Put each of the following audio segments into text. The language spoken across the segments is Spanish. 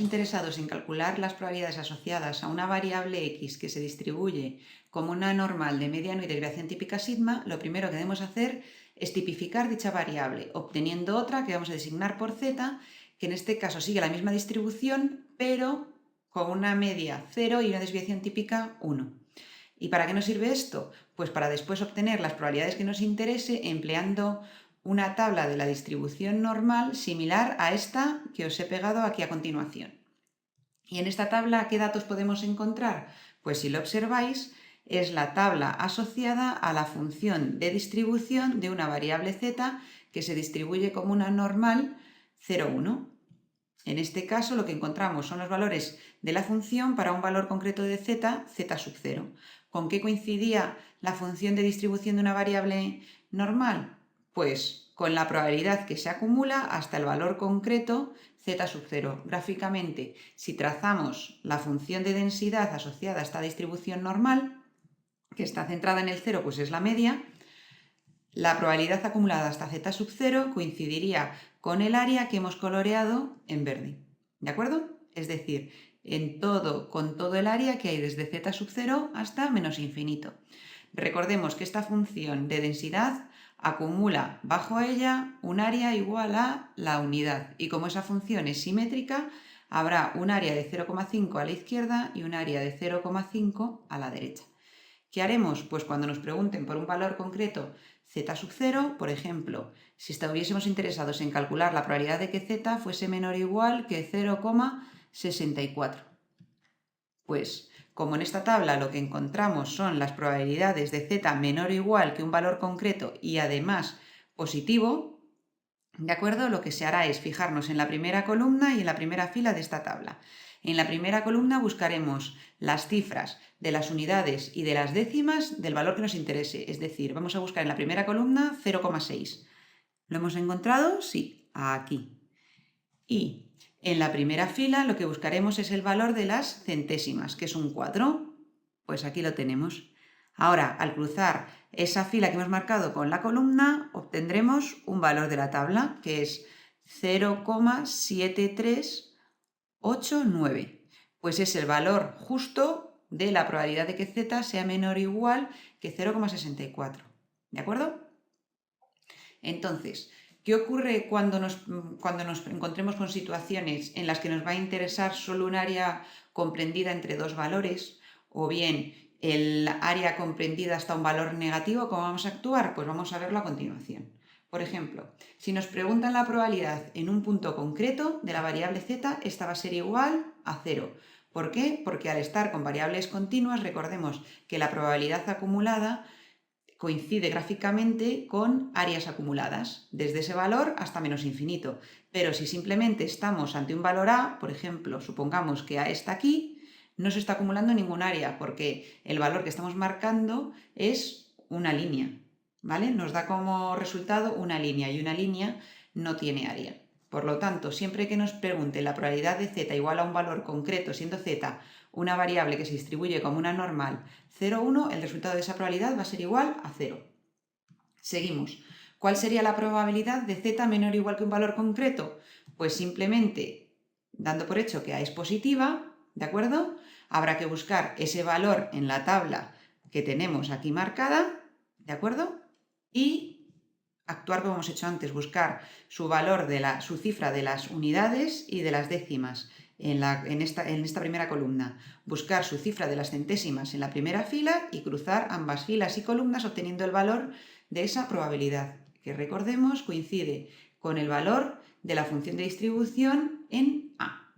interesados en calcular las probabilidades asociadas a una variable x que se distribuye como una normal de mediano y desviación típica sigma, lo primero que debemos hacer es tipificar dicha variable, obteniendo otra que vamos a designar por z, que en este caso sigue la misma distribución, pero con una media 0 y una desviación típica 1. ¿Y para qué nos sirve esto? Pues para después obtener las probabilidades que nos interese empleando una tabla de la distribución normal similar a esta que os he pegado aquí a continuación. Y en esta tabla, ¿qué datos podemos encontrar? Pues si lo observáis, es la tabla asociada a la función de distribución de una variable z que se distribuye como una normal 0, 1. En este caso lo que encontramos son los valores de la función para un valor concreto de z, z sub 0. ¿Con qué coincidía la función de distribución de una variable normal? Pues con la probabilidad que se acumula hasta el valor concreto z sub 0. Gráficamente, si trazamos la función de densidad asociada a esta distribución normal, que está centrada en el 0, pues es la media, la probabilidad acumulada hasta z sub 0 coincidiría con el área que hemos coloreado en verde, ¿de acuerdo? Es decir, con todo el área que hay desde z sub 0 hasta menos infinito. Recordemos que esta función de densidad acumula bajo ella un área igual a la unidad, y como esa función es simétrica, habrá un área de 0,5 a la izquierda y un área de 0,5 a la derecha. ¿Qué haremos? Pues cuando nos pregunten por un valor concreto z sub 0, por ejemplo, si estuviésemos interesados en calcular la probabilidad de que z fuese menor o igual que 0,64. Pues como en esta tabla lo que encontramos son las probabilidades de z menor o igual que un valor concreto y además positivo, ¿de acuerdo? Lo que se hará es fijarnos en la primera columna y en la primera fila de esta tabla. En la primera columna buscaremos las cifras de las unidades y de las décimas del valor que nos interese. Es decir, vamos a buscar en la primera columna 0,6. ¿Lo hemos encontrado? Sí, aquí. Y en la primera fila lo que buscaremos es el valor de las centésimas, que es un 4. Pues aquí lo tenemos. Ahora, al cruzar esa fila que hemos marcado con la columna, obtendremos un valor de la tabla, que es 0,7389. Pues es el valor justo de la probabilidad de que z sea menor o igual que 0,64. ¿De acuerdo? Entonces, ¿qué ocurre cuando nos encontremos con situaciones en las que nos va a interesar solo un área comprendida entre dos valores, o bien el área comprendida hasta un valor negativo? ¿Cómo vamos a actuar? Pues vamos a verlo a continuación. Por ejemplo, si nos preguntan la probabilidad en un punto concreto de la variable z, esta va a ser igual a 0. ¿Por qué? Porque al estar con variables continuas, recordemos que la probabilidad acumulada coincide gráficamente con áreas acumuladas, desde ese valor hasta menos infinito. Pero si simplemente estamos ante un valor A, por ejemplo, supongamos que A está aquí, no se está acumulando ningún área, porque el valor que estamos marcando es una línea, ¿vale? Nos da como resultado una línea, y una línea no tiene área. Por lo tanto, siempre que nos pregunte la probabilidad de z igual a un valor concreto, siendo z una variable que se distribuye como una normal 0, 1, el resultado de esa probabilidad va a ser igual a 0. Seguimos. ¿Cuál sería la probabilidad de z menor o igual que un valor concreto? Pues simplemente, dando por hecho que a es positiva, ¿de acuerdo? Habrá que buscar ese valor en la tabla que tenemos aquí marcada, ¿de acuerdo? Y actuar como hemos hecho antes, buscar su valor su cifra de las unidades y de las décimas en esta primera columna, buscar su cifra de las centésimas en la primera fila y cruzar ambas filas y columnas obteniendo el valor de esa probabilidad, que recordemos coincide con el valor de la función de distribución en A.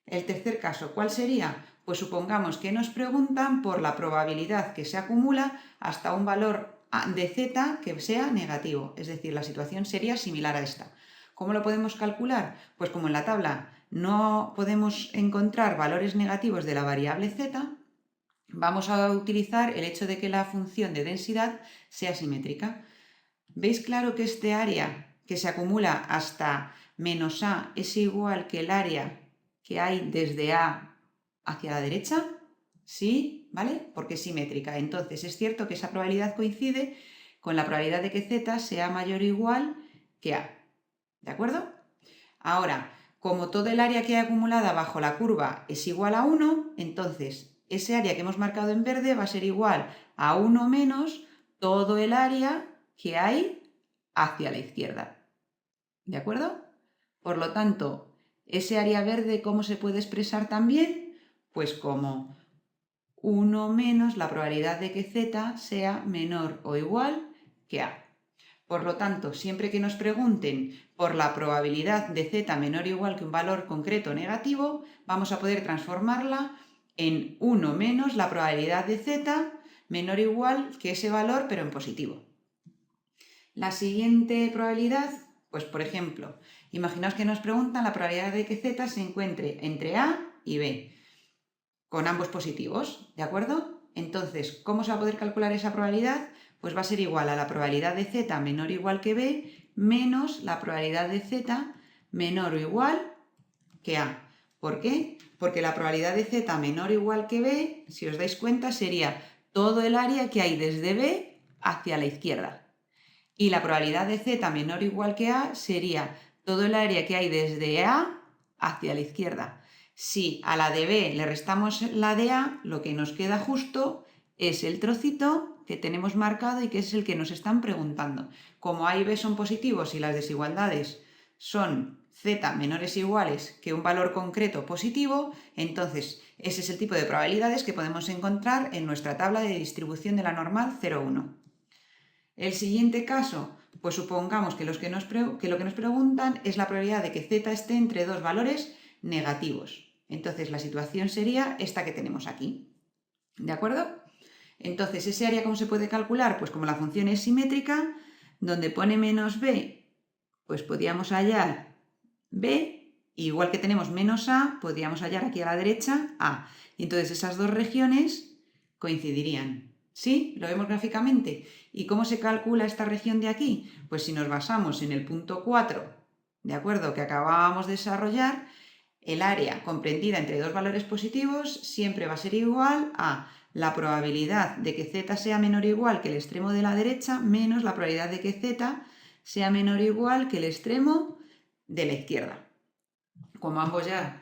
El tercer caso, ¿cuál sería? Pues supongamos que nos preguntan por la probabilidad que se acumula hasta un valor de z que sea negativo, es decir, la situación sería similar a esta. ¿Cómo lo podemos calcular? Pues como en la tabla no podemos encontrar valores negativos de la variable z, vamos a utilizar el hecho de que la función de densidad sea simétrica. ¿Veis claro que este área que se acumula hasta menos a es igual que el área que hay desde A hacia la derecha? Sí, ¿vale? Porque es simétrica. Entonces es cierto que esa probabilidad coincide con la probabilidad de que z sea mayor o igual que A. ¿De acuerdo? Ahora, Como todo el área que hay acumulada bajo la curva es igual a 1, entonces ese área que hemos marcado en verde va a ser igual a 1 menos todo el área que hay hacia la izquierda. ¿De acuerdo? Por lo tanto, ese área verde, ¿cómo se puede expresar también? Pues como 1 menos la probabilidad de que z sea menor o igual que a. Por lo tanto, siempre que nos pregunten por la probabilidad de z menor o igual que un valor concreto negativo, vamos a poder transformarla en 1 menos la probabilidad de z menor o igual que ese valor, pero en positivo. La siguiente probabilidad, pues por ejemplo, imaginaos que nos preguntan la probabilidad de que z se encuentre entre a y b, con ambos positivos, ¿de acuerdo? Entonces, ¿cómo se va a poder calcular esa probabilidad? Pues va a ser igual a la probabilidad de z menor o igual que b menos la probabilidad de z menor o igual que a. ¿Por qué? Porque la probabilidad de z menor o igual que b, si os dais cuenta, sería todo el área que hay desde b hacia la izquierda. Y la probabilidad de z menor o igual que a sería todo el área que hay desde a hacia la izquierda. Si a la de b le restamos la de a, lo que nos queda justo es el trocito que tenemos marcado y que es el que nos están preguntando. Como a y b son positivos y las desigualdades son z menores o iguales que un valor concreto positivo, entonces ese es el tipo de probabilidades que podemos encontrar en nuestra tabla de distribución de la normal 0,1. El siguiente caso, pues supongamos que lo que nos preguntan es la probabilidad de que z esté entre dos valores negativos. Entonces la situación sería esta que tenemos aquí. ¿De acuerdo? Entonces, ¿ese área cómo se puede calcular? Pues como la función es simétrica, donde pone menos b, pues podríamos hallar b, igual que tenemos menos a, podríamos hallar aquí a la derecha a. Y entonces esas dos regiones coincidirían. ¿Sí? ¿Lo vemos gráficamente? ¿Y cómo se calcula esta región de aquí? Pues si nos basamos en el punto 4, ¿de acuerdo?, que acabábamos de desarrollar, el área comprendida entre dos valores positivos siempre va a ser igual a la probabilidad de que z sea menor o igual que el extremo de la derecha menos la probabilidad de que z sea menor o igual que el extremo de la izquierda. Como ambos ya,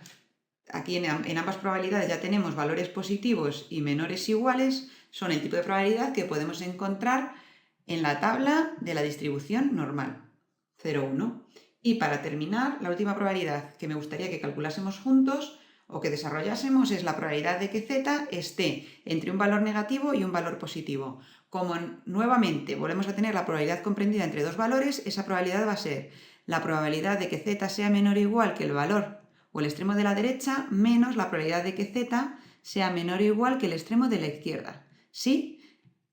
aquí en ambas probabilidades ya tenemos valores positivos y menores iguales, son el tipo de probabilidad que podemos encontrar en la tabla de la distribución normal, 0,1. Y para terminar, la última probabilidad que me gustaría que calculásemos juntos o que desarrollásemos es la probabilidad de que z esté entre un valor negativo y un valor positivo. Como nuevamente volvemos a tener la probabilidad comprendida entre dos valores, esa probabilidad va a ser la probabilidad de que z sea menor o igual que el valor o el extremo de la derecha menos la probabilidad de que z sea menor o igual que el extremo de la izquierda. ¿Sí?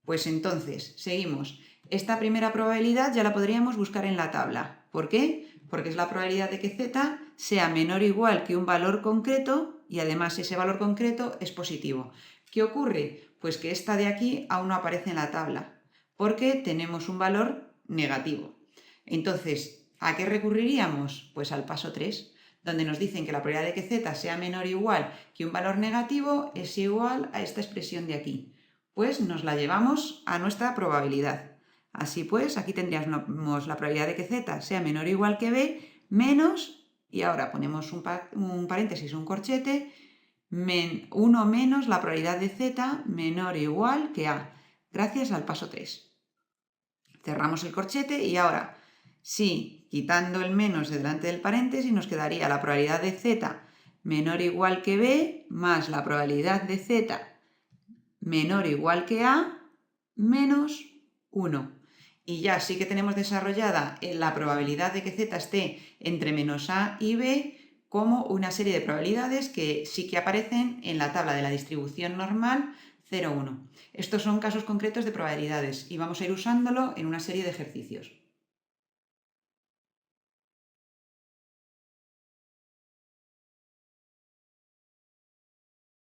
Pues entonces, seguimos. Esta primera probabilidad ya la podríamos buscar en la tabla. ¿Por qué? Porque es la probabilidad de que z sea menor o igual que un valor concreto y además ese valor concreto es positivo. ¿Qué ocurre? Pues que esta de aquí aún no aparece en la tabla porque tenemos un valor negativo. Entonces, ¿a qué recurriríamos? Pues al paso 3, donde nos dicen que la probabilidad de que z sea menor o igual que un valor negativo es igual a esta expresión de aquí. Pues nos la llevamos a nuestra probabilidad. Así pues, aquí tendríamos la probabilidad de que z sea menor o igual que b menos, y ahora ponemos un paréntesis, un corchete, 1 menos la probabilidad de z menor o igual que a, gracias al paso 3. Cerramos el corchete y ahora, sí, quitando el menos de delante del paréntesis, nos quedaría la probabilidad de z menor o igual que b más la probabilidad de z menor o igual que a menos 1. Y ya sí que tenemos desarrollada la probabilidad de que z esté entre menos a y b como una serie de probabilidades que sí que aparecen en la tabla de la distribución normal 0,1. Estos son casos concretos de probabilidades y vamos a ir usándolo en una serie de ejercicios.